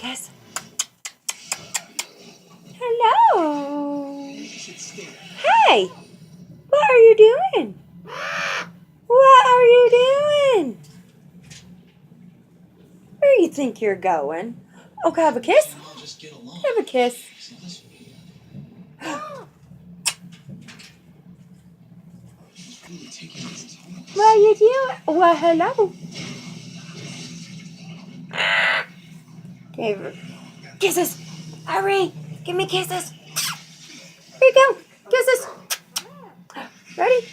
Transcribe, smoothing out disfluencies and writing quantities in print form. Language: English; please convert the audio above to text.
Kiss. Hello. Hey, what are you doing? What are you doing? Where do you think you're going? Oh, can I have a kiss? Have a kiss. What are you doing? Well, hello. Okay, kisses. Hurry. Give me kisses. Here you go. Kisses. Ready?